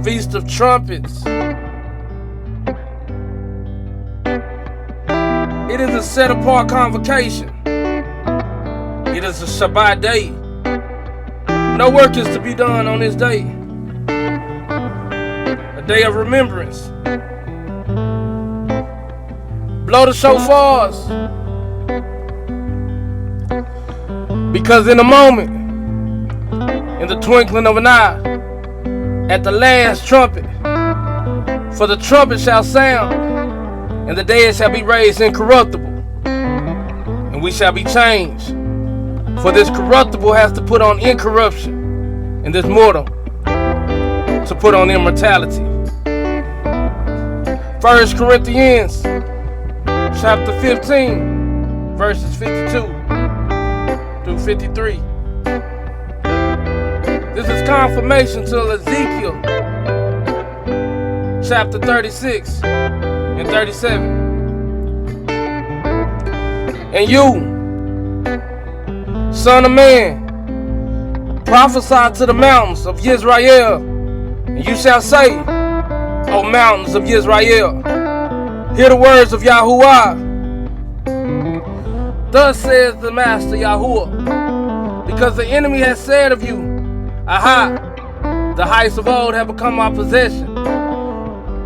Feast of Trumpets. It is a set-apart convocation. It is a Shabbat day. No work is to be done on this day. A day of remembrance. Blow the shofars. Because in a moment, in the twinkling of an eye, at the last trumpet, for the trumpet shall sound, and the dead shall be raised incorruptible, and we shall be changed. For this corruptible has to put on incorruption, and this mortal to put on immortality. 1 Corinthians chapter 15, verses 52 through 53. This is confirmation to Ezekiel chapter 36 and 37. And you, son of man, prophesy to the mountains of Israel, and you shall say, O mountains of Israel, hear the words of YAHUSHA. Thus says the Master Yahuwah, because the enemy has said of you, Aha, the heights of old have become our possession.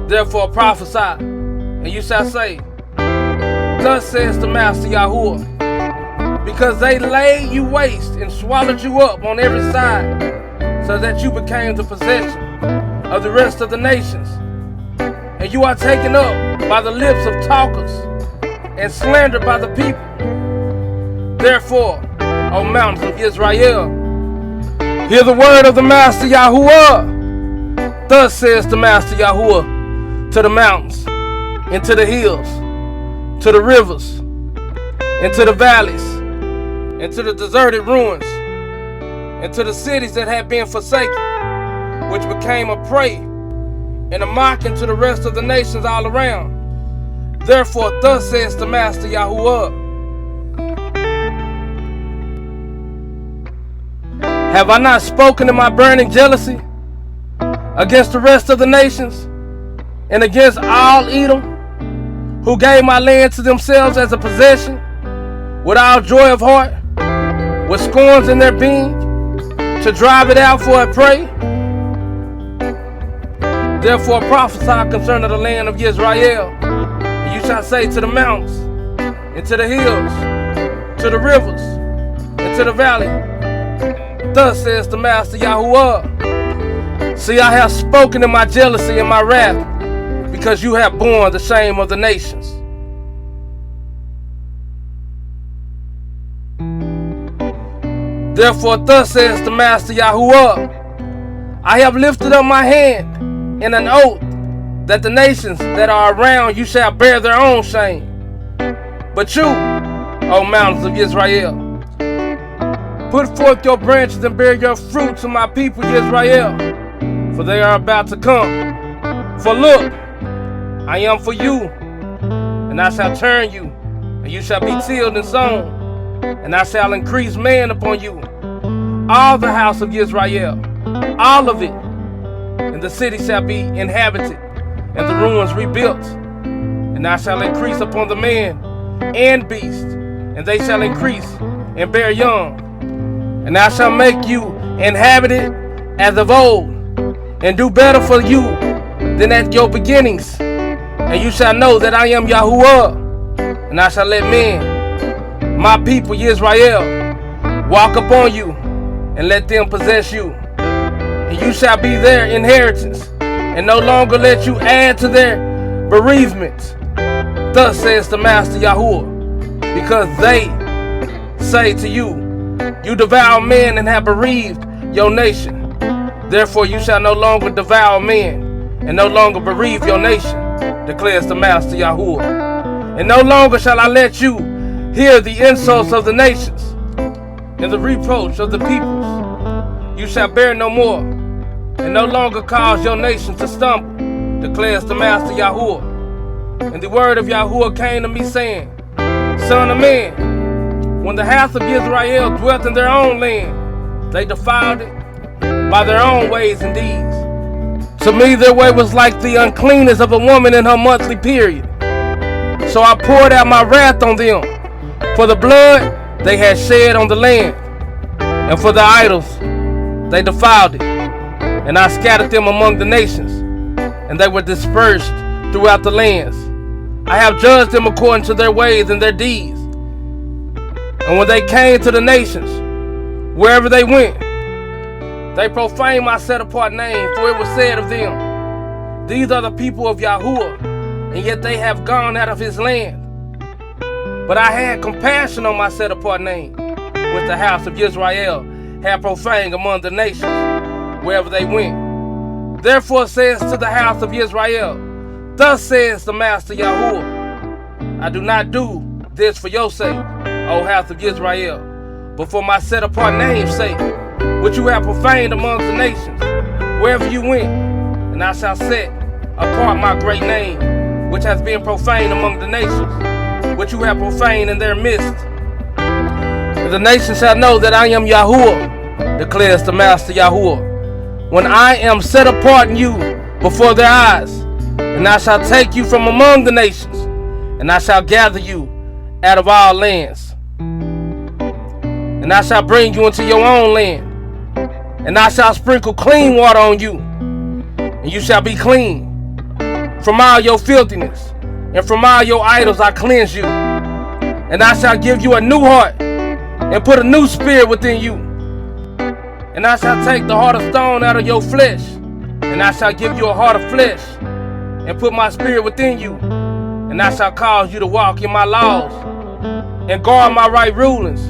Therefore prophesy, and you shall say, Thus says the Master Yahuwah, because they laid you waste and swallowed you up on every side, so that you became the possession of the rest of the nations. And you are taken up by the lips of talkers and slandered by the people. Therefore, O mountains of Israel, hear the word of the Master Yahuwah. Thus says the Master Yahuwah to the mountains, and to the hills, to the rivers, and to the valleys, and to the deserted ruins, and to the cities that had been forsaken, which became a prey and a mocking to the rest of the nations all around. Therefore, thus says the Master Yahuwah, have I not spoken in my burning jealousy against the rest of the nations and against all Edom, who gave my land to themselves as a possession, with all joy of heart, with scorns in their being, to drive it out for a prey? Therefore prophesy concerning the land of Israel, and you shall say to the mountains, and to the hills, to the rivers, and to the valley, Thus says the Master Yahuwah, see, I have spoken in my jealousy and my wrath, because you have borne the shame of the nations. Therefore, thus says the Master Yahuwah, I have lifted up my hand in an oath that the nations that are around you shall bear their own shame. But you, O mountains of Israel, put forth your branches and bear your fruit to my people Israel, for they are about to come. For look, I am for you, and I shall turn you, and you shall be tilled and sown, and I shall increase man upon you, all the house of Israel, all of it, and the city shall be inhabited, and the ruins rebuilt, and I shall increase upon the man and beast, and they shall increase and bear young, and I shall make you inhabited as of old, and do better for you than at your beginnings. And you shall know that I am Yahuwah, and I shall let men, my people Israel, walk upon you, and let them possess you. And you shall be their inheritance, and no longer let you add to their bereavement. Thus says the Master Yahuwah, because they say to you, you devour men and have bereaved your nation. Therefore you shall no longer devour men, and no longer bereave your nation, declares the Master Yahuwah. And no longer shall I let you hear the insults of the nations, and the reproach of the peoples. You shall bear no more, and no longer cause your nation to stumble, declares the Master Yahuwah. And the word of Yahuwah came to me, saying, Son of man, when the house of Israel dwelt in their own land, They defiled it by their own ways and deeds. To me, their way was like the uncleanness of a woman in her monthly period. So I poured out my wrath on them for the blood they had shed on the land, and for the idols they defiled it. And I scattered them among the nations, and they were dispersed throughout the lands. I have judged them according to their ways and their deeds. And when they came to the nations, wherever they went, they profaned my set-apart name, for it was said of them, these are the people of Yahuwah, and yet they have gone out of his land. But I had compassion on my set-apart name, which the house of Israel had profaned among the nations, wherever they went. Therefore says to the house of Israel, thus says the Master Yahuwah, I do not do this for your sake, O house of Israel, but for my set-apart name's sake, which you have profaned among the nations, wherever you went. And I shall set apart my great name, which has been profaned among the nations, which you have profaned in their midst. And the nations shall know that I am Yahuwah, declares the Master Yahuwah, when I am set apart in you before their eyes. And I shall take you from among the nations, and I shall gather you out of all lands. And I shall bring you into your own land, and I shall sprinkle clean water on you, and you shall be clean. From all your filthiness, and from all your idols I cleanse you. And I shall give you a new heart, and put a new spirit within you. And I shall take the heart of stone out of your flesh, and I shall give you a heart of flesh, and put my spirit within you. And I shall cause you to walk in my laws, and guard my right rulings,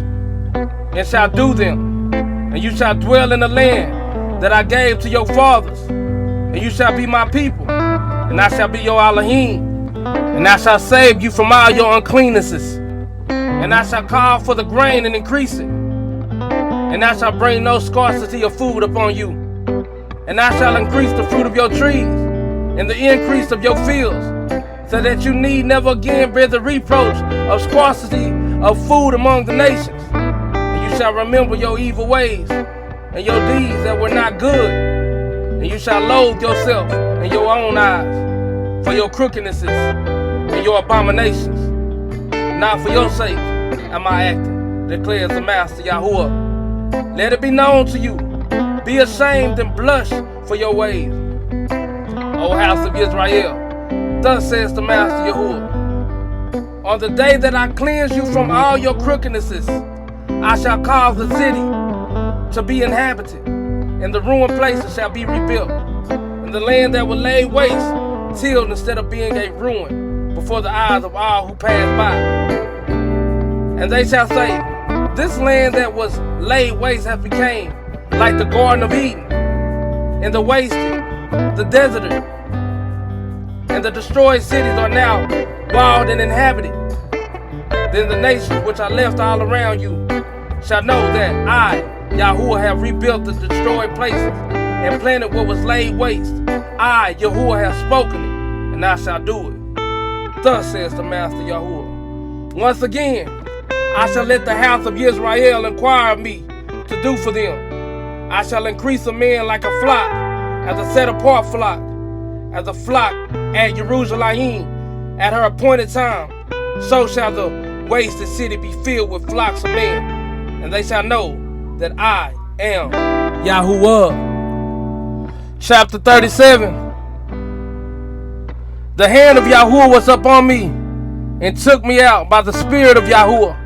and shall do them. And you shall dwell in the land that I gave to your fathers, and you shall be my people, and I shall be your Elohim. And I shall save you from all your uncleannesses, and I shall call for the grain and increase it. And I shall bring no scarcity of food upon you. And I shall increase the fruit of your trees, and the increase of your fields, so that you need never again bear the reproach of scarcity of food among the nations. And you shall remember your evil ways, and your deeds that were not good. And you shall loathe yourself in your own eyes, for your crookednesses and your abominations. Not for your sake am I acting, declares the Master Yahuwah. Let it be known to you. Be ashamed and blush for your ways, O house of Israel. Thus says the Master Yahuwah. On the day that I cleanse you from all your crookednesses, I shall cause the city to be inhabited, and the ruined places shall be rebuilt, and the land that was laid waste tilled instead of being a ruin before the eyes of all who pass by. And they shall say, this land that was laid waste has become like the Garden of Eden, and the wasted, the deserted, and the destroyed cities are now walled and inhabited. Then the nations which are left all around you shall know that I, Yahuwah, have rebuilt the destroyed places and planted what was laid waste. I, Yahuwah, have spoken it, and I shall do it. Thus says the Master Yahuwah. Once again, I shall let the house of Israel inquire of me to do for them. I shall increase a man like a flock, as a set-apart flock, as a flock at Jerusalem at her appointed time. So shall the wasted city be filled with flocks of men, and they shall know that I am Yahuwah. Chapter 37. The hand of Yahuwah was upon me, and took me out by the Spirit of Yahuwah,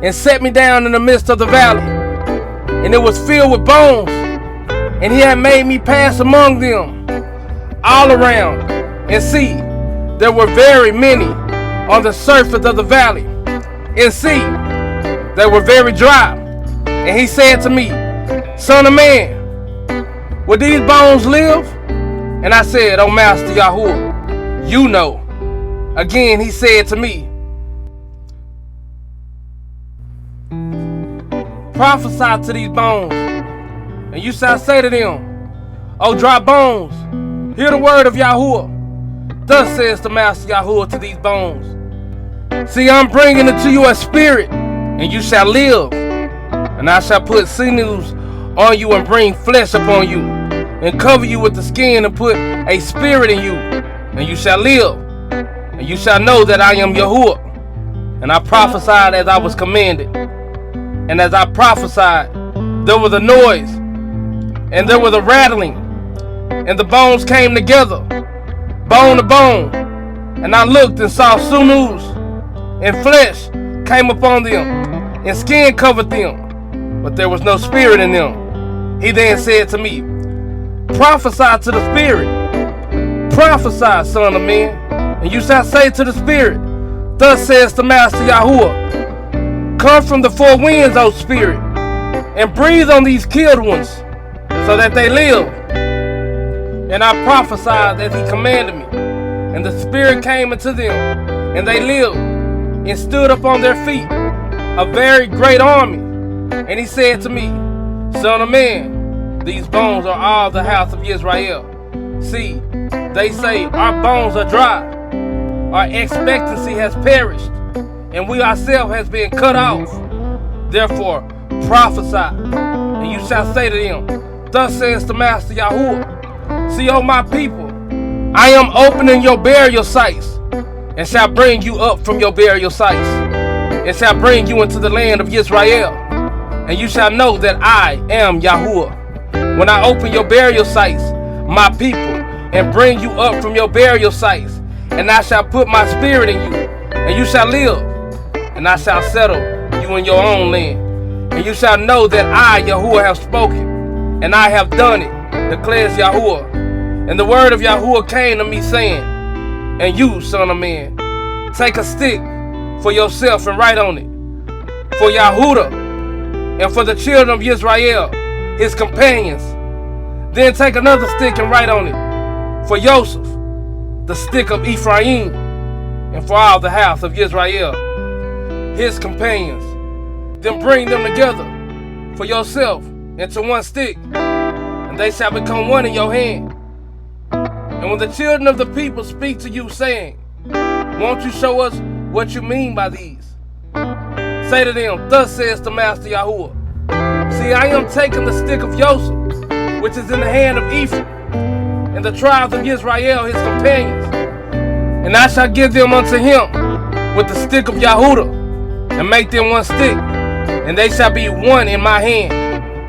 and set me down in the midst of the valley, and it was filled with bones, and he had made me pass among them all around, and see, there were very many on the surface of the valley, and see, they were very dry. And he said to me, Son of man, will these bones live? And I said, O Master Yahuwah, you know. Again he said to me, prophesy to these bones, and you shall say to them, O dry bones, hear the word of Yahuwah. Thus says the Master Yahuwah to these bones. See, I'm bringing into you a spirit, and you shall live. And I shall put sinews on you and bring flesh upon you, and cover you with the skin and put a spirit in you, and you shall live, and you shall know that I am Yahuwah. And I prophesied as I was commanded. And as I prophesied, there was a noise, and there was a rattling, and the bones came together, bone to bone. And I looked and saw sinews and flesh came upon them, and skin covered them, but there was no spirit in them. He then said to me, prophesy to the spirit. Prophesy, son of man, and you shall say to the spirit, thus says the Master Yahuwah, come from the four winds, O spirit, and breathe on these killed ones, so that they live. And I prophesied as he commanded me, and the spirit came into them, and they lived, and stood up on their feet, a very great army. And he said to me, son of man, these bones are all the house of Israel. See, they say our bones are dry, our expectancy has perished, and we ourselves has been cut off. Therefore prophesy, and you shall say to them, thus says the Master Yahuwah, see, O my people, I am opening your burial sites, and shall bring you up from your burial sites, and shall bring you into the land of Israel, and you shall know that I am Yahuwah. When I open your burial sites, my people, and bring you up from your burial sites, and I shall put my spirit in you, and you shall live, and I shall settle you in your own land. And you shall know that I, Yahuwah, have spoken, and I have done it, declares Yahuwah. And the word of Yahuwah came to me, saying, and you, son of man, take a stick for yourself and write on it, for Yahudah, and for the children of Israel, his companions. Then take another stick and write on it, for Joseph, the stick of Ephraim, and for all the house of Israel, his companions. Then bring them together for yourself into one stick, and they shall become one in your hand. And when the children of the people speak to you, saying, won't you show us what you mean by these? Say to them, thus says the Master Yahuwah, see, I am taking the stick of Joseph, which is in the hand of Ephraim, and the tribes of Israel, his companions, and I shall give them unto him with the stick of Yahudah, and make them one stick, and they shall be one in my hand.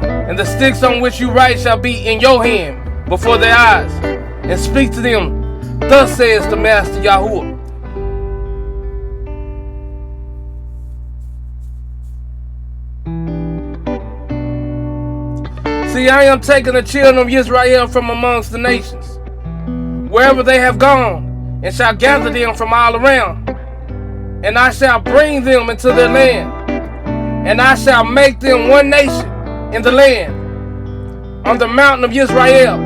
And the sticks on which you write shall be in your hand before their eyes, and speak to them, thus says the Master Yahuwah. See, I am taking the children of Israel from amongst the nations, wherever they have gone, and shall gather them from all around. And I shall bring them into their land, and I shall make them one nation in the land, on the mountain of Israel,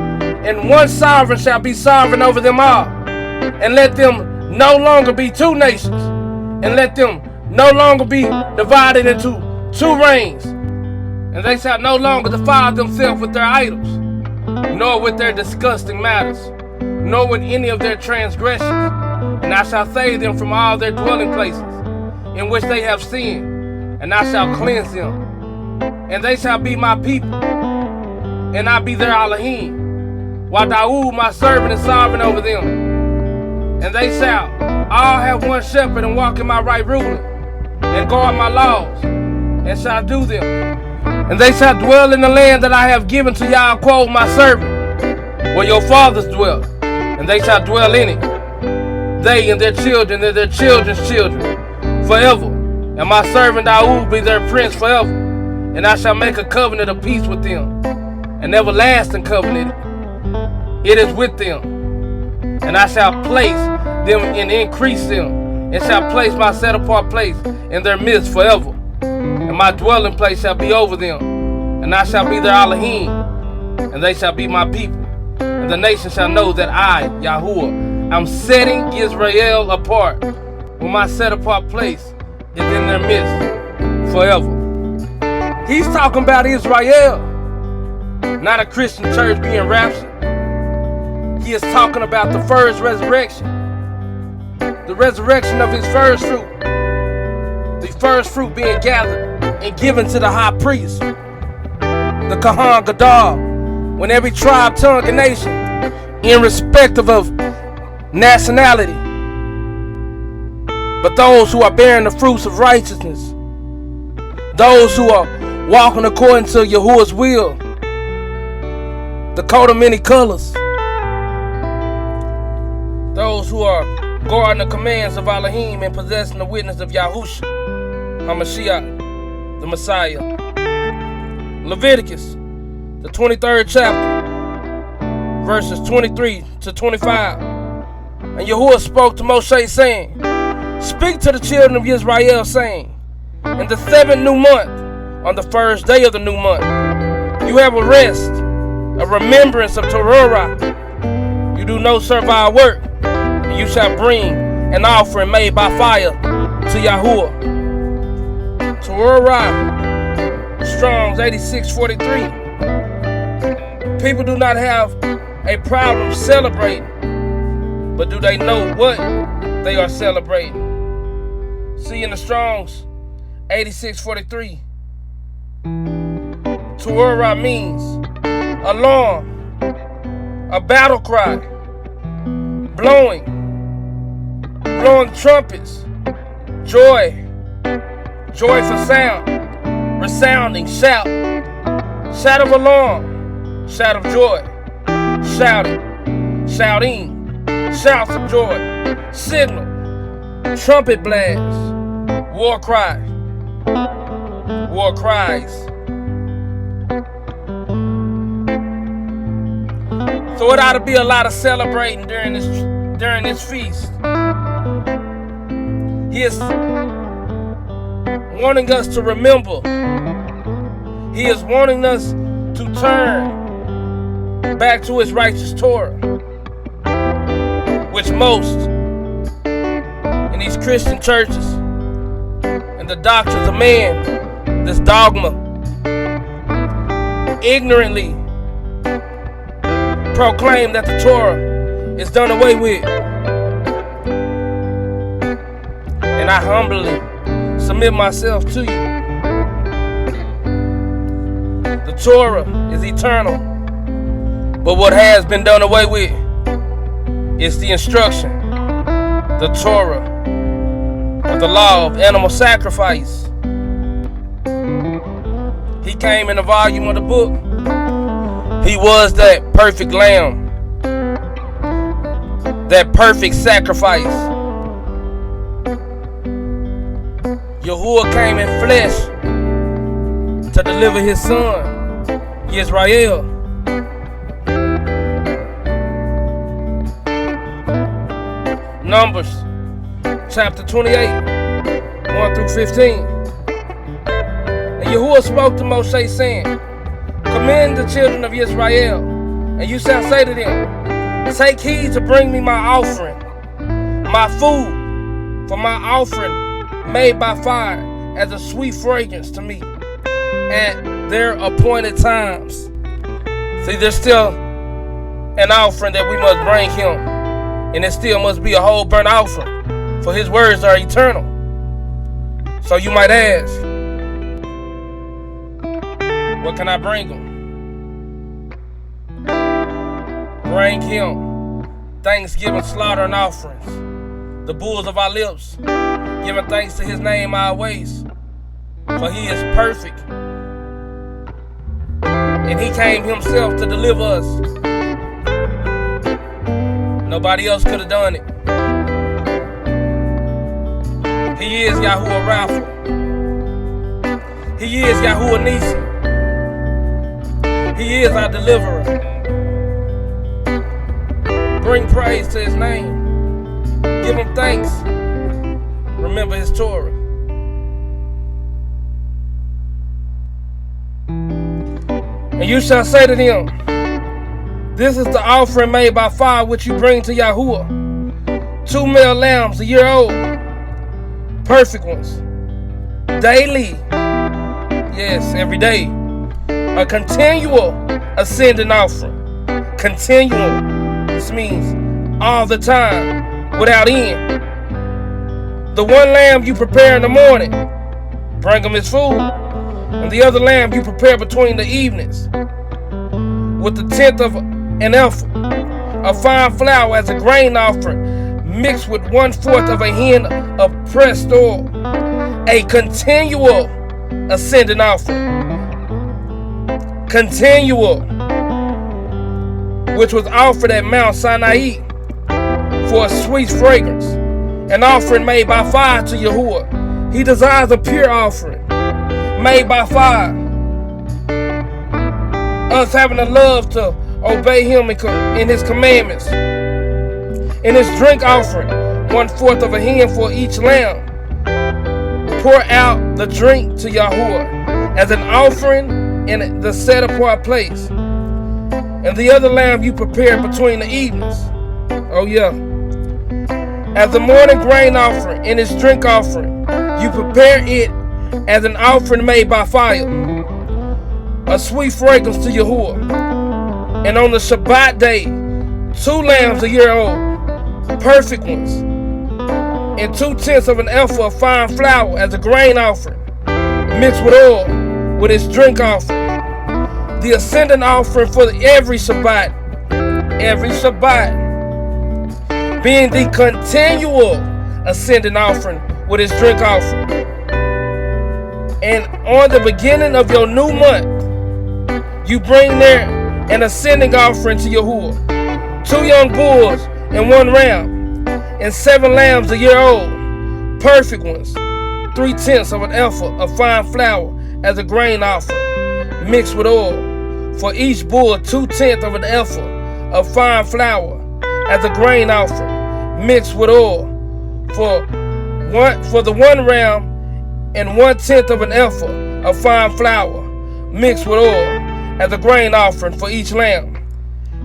and one sovereign shall be sovereign over them all. And let them no longer be two nations, and let them no longer be divided into two reigns. And they shall no longer defile themselves with their idols, nor with their disgusting matters, nor with any of their transgressions. And I shall save them from all their dwelling places, in which they have sinned, and I shall cleanse them. And they shall be my people, and I be their Elohim, while Daud my servant is sovereign over them. And they shall all have one shepherd, and walk in my right ruling, and guard my laws, and shall do them. And they shall dwell in the land that I have given to Yaakov my servant, where your fathers dwelt, and they shall dwell in it, they and their children and their children's children, forever. And my servant Daud be their prince forever. And I shall make a covenant of peace with them, an everlasting covenant. It is with them. And I shall place them and increase them, and shall place my set apart place in their midst forever. And my dwelling place shall be over them, and I shall be their Elohim, and they shall be my people. And the nation shall know that I, Yahuwah, am setting Israel apart, when my set apart place is in their midst forever. He's talking about Israel, not a Christian church being raptured. He is talking about the first resurrection, the resurrection of his first fruit, the first fruit being gathered and given to the high priest. the Kahan Gadol, when every tribe, tongue, and nation, irrespective of nationality, but those who are bearing the fruits of righteousness, those who are walking according to Yahuwah's will, the coat of many colors, those who are guarding the commands of Elohim and possessing the witness of Yahusha, HaMashiach, the Messiah. Leviticus, the 23rd chapter, verses 23 to 25. And Yahuwah spoke to Moshe, saying, "Speak to the children of Israel, saying, in the 7th new month, on the 1st day of the new month, you have a rest, a remembrance of Torah. You do no servile work, and you shall bring an offering made by fire to Yahuwah." Torah, Strong's 8643. People do not have a problem celebrating, but do they know what they are celebrating? See in the Strong's 8643, Torah means alarm, a battle cry, blowing trumpets, joyful sound, resounding shout, shout of alarm, shout of joy, shouting, shouts of joy, signal, trumpet blast, war cries. So it ought to be a lot of celebrating during this feast. He is wanting us to remember. He is wanting us to turn back to his righteous Torah, which most in these Christian churches and the doctrines of man, this dogma, ignorantly proclaim that the Torah is done away with. And I humbly submit myself to you. The Torah is eternal, but what has been done away with is the instruction, the Torah, of the law of animal sacrifice. He came in the volume of the book. He was that perfect lamb, that perfect sacrifice. Yahuwah came in flesh to deliver his son, Yisrael. Numbers chapter 28, 1 through 15. And Yahuwah spoke to Moshe, saying, "Commend the children of Israel, and you shall say to them, take heed to bring me my offering, my food, for my offering made by fire as a sweet fragrance to me at their appointed times." See, there's still an offering that we must bring him, and it still must be a whole burnt offering, for his words are eternal. So you might ask, what can I bring him? Bring him thanksgiving, slaughter, and offerings, the bulls of our lips, giving thanks to his name always, for he is perfect, and he came himself to deliver us. Nobody else could have done it. He is Yahuwah Rapha. He is Yahuwah Nisi. He is our deliverer. Bring praise to his name. Give him thanks. Remember his Torah. And you shall say to them, this is the offering made by fire which you bring to Yahuwah. 2 male lambs, a year old, perfect ones, daily, yes, every day, a continual ascending offering. Continual, this means all the time, without end. The one lamb you prepare in the morning, bring him his food. And the other lamb you prepare between the evenings, with the tenth of an ephah of fine flour as a grain offering, mixed with 1/4 of a hin of pressed oil, a continual ascending offering. Continual, which was offered at Mount Sinai for a sweet fragrance, an offering made by fire to Yahuwah. He desires a pure offering, made by fire. Us having the love to obey him in his commandments. In his drink offering, 1/4 of a hin for each lamb. Pour out the drink to Yahuwah as an offering in the set apart place. And the other lamb you prepare between the evenings. Oh yeah. As the morning grain offering in its drink offering, you prepare it as an offering made by fire, a sweet fragrance to Yahuwah. And on the Shabbat day, 2 lambs a year old, perfect ones, and 2/10 of an ephah of fine flour as a grain offering, mixed with oil, with its drink offering. The ascending offering for every Shabbat, being the continual ascending offering with its drink offering. And on the beginning of your new month, you bring there an ascending offering to Yahuwah, 2 young bulls and 1 ram, and 7 lambs a year old, perfect ones, 3/10 of an ephah of fine flour as a grain offering, mixed with oil. For each bull, 2/10 of an ephah of fine flour as a grain offering, mixed with oil. For the 1 ram, and 1/10 of an ephah of fine flour, mixed with oil, as a grain offering for each lamb,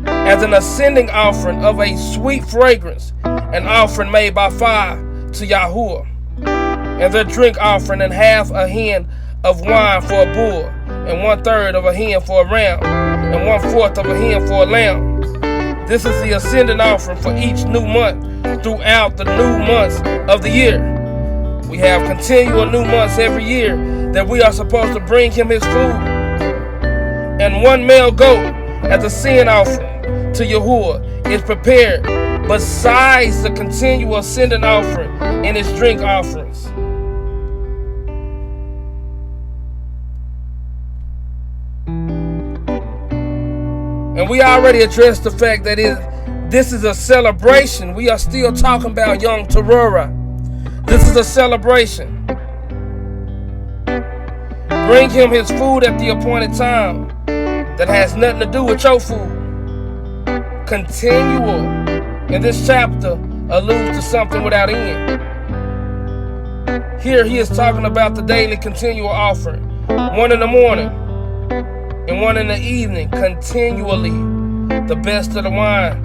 as an ascending offering of a sweet fragrance, an offering made by fire to Yahuwah. And their drink offering, and 1/2 a hin of wine for a bull, and 1/3 of a hin for a ram, and 1/4 of a hin for a lamb. This is the ascending offering for each new month throughout the new months of the year. We have continual new months every year that we are supposed to bring him his food. And 1 male goat as a sin offering to Yahuwah is prepared, besides the continual ascending offering and its drink offerings. And we already addressed the fact that this is a celebration. We are still talking about Yom Teruah. This is a celebration. Bring him his food at the appointed time. That has nothing to do with your food. Continual in this chapter alludes to something without end. Here he is talking about the daily continual offering. 1 in the morning and 1 in the evening, continually. The best of the wine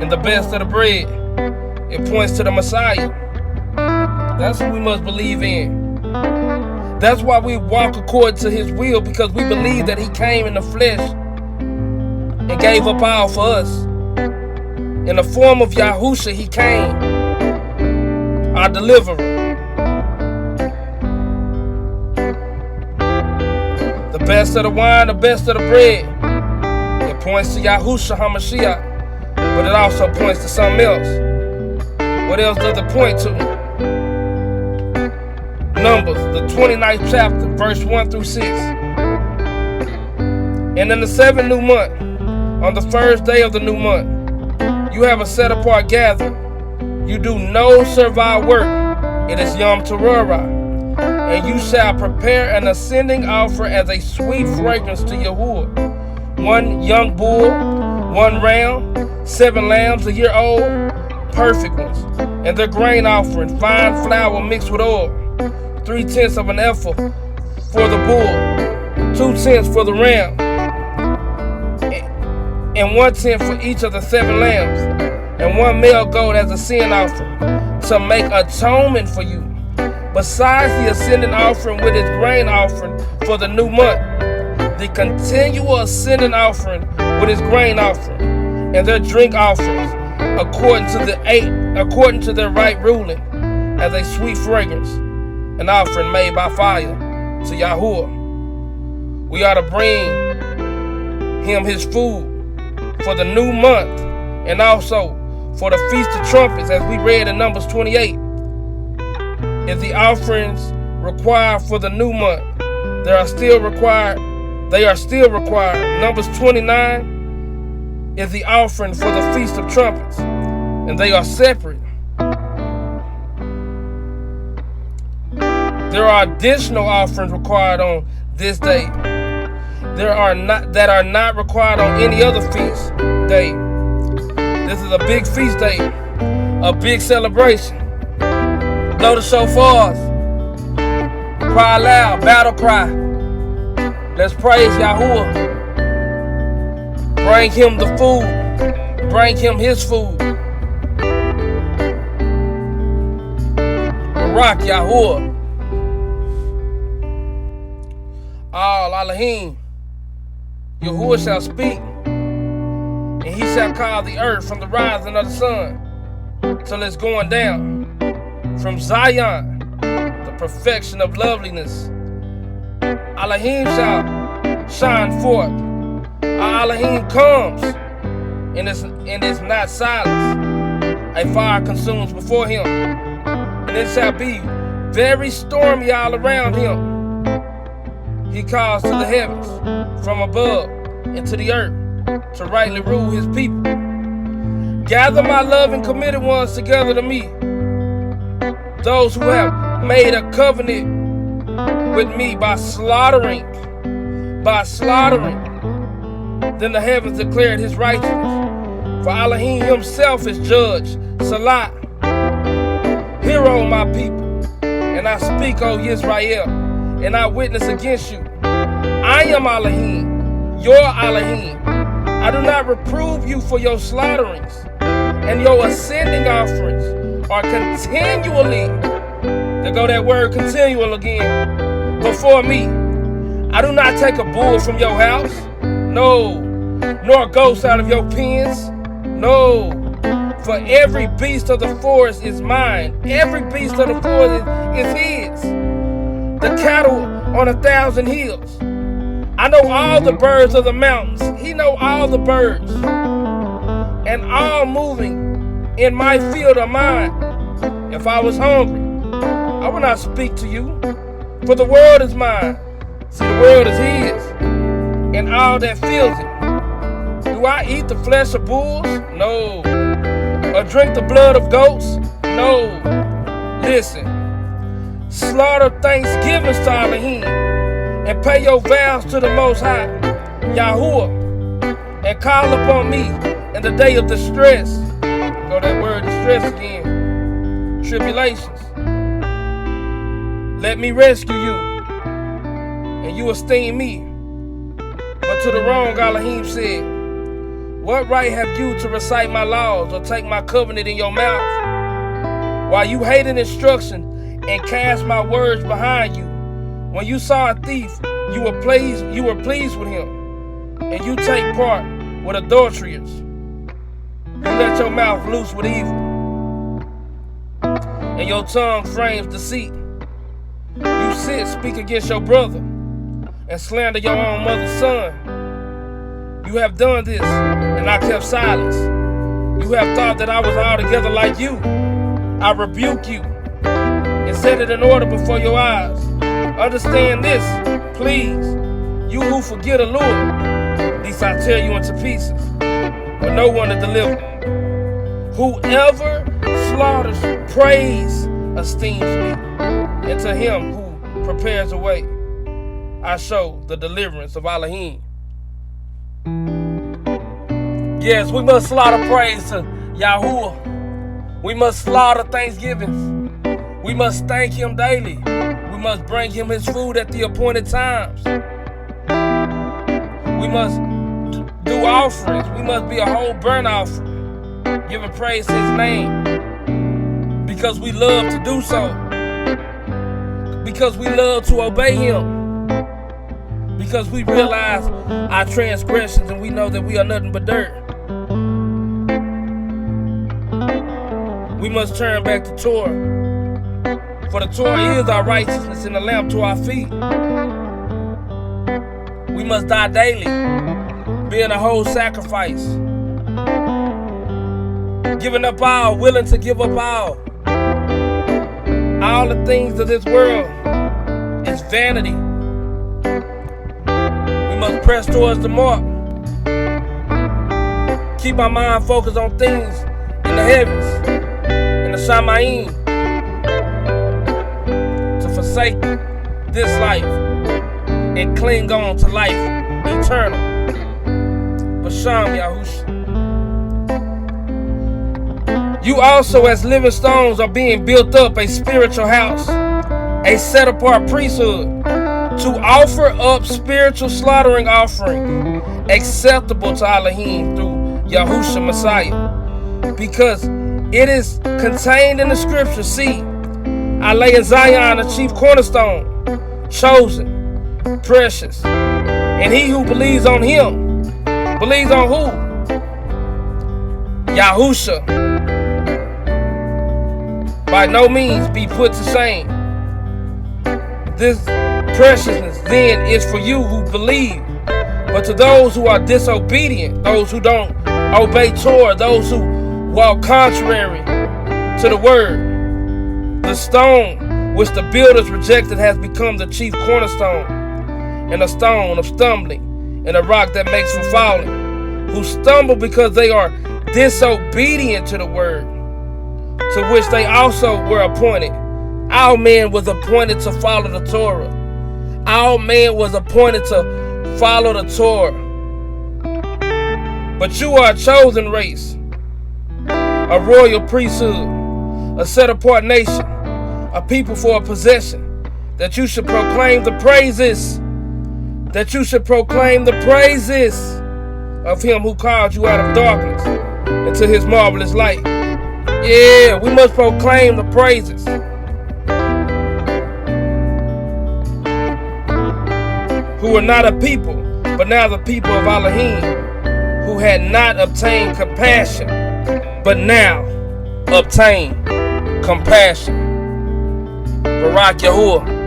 and the best of the bread. It points to the Messiah. That's what we must believe in. That's why we walk according to his will, because we believe that he came in the flesh and gave up all for us. In the form of YAHUSHA, he came, our deliverer. The best of the wine, the best of the bread. It points to YAHUSHA HaMashiach, but it also points to something else. What else does it point to? Numbers, the 29th chapter, verse 1 through 6. And in the 7th new month, on the first day of the new month, you have a set apart gathering. You do no servile work. It is Yom Teruah. And you shall prepare an ascending offering as a sweet fragrance to Yahuwah. 1 young bull, 1 ram, 7 lambs a year old, perfect ones. And their grain offering, fine flour mixed with oil. 3/10 of an ephah for the bull, 2/10 for the ram, and 1/10 for each of the 7 lambs, and 1 male goat as a sin offering, to make atonement for you. Besides the ascending offering with its grain offering for the new month, the continual ascending offering with its grain offering, and their drink offerings, according to their right ruling, as a sweet fragrance, an offering made by fire to Yahuwah. We ought to bring him his food for the new month and also for the Feast of Trumpets, as we read in Numbers 28. If the offerings required for the new month, they are still required. Numbers 29 is the offering for the Feast of Trumpets, and they are separate. There are additional offerings required on this day. That are not required on any other feast day. This is a big feast day, a big celebration. Blow the shofars, cry loud, battle cry. Let's praise Yahuwah. Bring him the food. Bring him his food. Barak Yahuwah. All Elohim. Yahuwah shall speak, and he shall call the earth from the rising of the sun till it's going down. From Zion, the perfection of loveliness, Elohim shall shine forth. Our Elohim comes, and it's not silence. A fire consumes before him, and it shall be very stormy all around him. He calls to the heavens from above and to the earth to rightly rule his people. Gather my loving committed ones together to me, those who have made a covenant with me by slaughtering. Then the heavens declared his righteousness. For Elohim himself is judge. Salah. Hear, O my people, and I speak, O Israel, and I witness against you. I am Elohim, your Elohim. I do not reprove you for your slaughterings, and your ascending offerings are continually, there go that word continual again, before me. I do not take a bull from your house, no, nor a ghost out of your pens, no. For every beast of the forest is mine. Every beast of the forest is his. The cattle on 1,000 hills. I know all the birds of the mountains. He know all the birds. And all moving in my field are mine. If I was hungry, I would not speak to you. For the world is mine. See, the world is his. And all that fills it. Do I eat the flesh of bulls? No. Or drink the blood of goats? No. Listen. Slaughter thanksgivings to Elohim, and pay your vows to the Most High, Yahuwah, and call upon me in the day of distress. Go that word distress again. Tribulations. Let me rescue you, and you esteem me. But to the wrong, Elohim said, what right have you to recite my laws or take my covenant in your mouth? While you hated instruction and cast my words behind you. When you saw a thief, you were pleased with him, and you take part with adulterers. You let your mouth loose with evil, and your tongue frames deceit. You speak against your brother, and slander your own mother's son. You have done this, and I kept silence. You have thought that I was altogether like you. I rebuke you, and set it in order before your eyes. Understand this, please. You who forget a Lord, at least I tear you into pieces, but no one to deliver. Whoever slaughters praise esteems me, and to him who prepares a way, I show the deliverance of Elohim. Yes, we must slaughter praise to Yahuwah. We must slaughter thanksgivings. We must thank him daily. We must bring him his food at the appointed times. We must do offerings. We must be a whole burnt offering, giving praise to his name, because we love to do so, because we love to obey him, because we realize our transgressions and we know that we are nothing but dirt. We must turn back to Torah. For the Torah is our righteousness and a lamp to our feet. We must die daily, being a whole sacrifice. Giving up all, willing to give up all. All the things of this world is vanity. We must press towards the mark. Keep our mind focused on things in the heavens, in the Shamayim, to forsake this life and cling on to life eternal. Basham Yahusha. You also, as living stones, are being built up a spiritual house, a set-apart priesthood, to offer up spiritual slaughtering offering acceptable to Elohim through YAHUSHA Messiah. Because it is contained in the scripture, see, I lay in Zion a chief cornerstone, chosen, precious. And he who believes on him, believes on who? YAHUSHA. By no means be put to shame. This preciousness then is for you who believe. But to those who are disobedient, those who don't obey Torah, those who walk contrary to the word, the stone which the builders rejected has become the chief cornerstone, and a stone of stumbling, and a rock that makes for falling, who stumble because they are disobedient to the word, to which they also were appointed. Our man was appointed to follow the Torah. Our man was appointed to follow the Torah. But you are a chosen race, a royal priesthood, a set-apart nation, a people for a possession, that you should proclaim the praises, of him who called you out of darkness into his marvelous light. Yeah, we must proclaim the praises. Who are not a people, but now the people of Elohim, who had not obtained compassion, but now obtain compassion. Barak Yahuwah.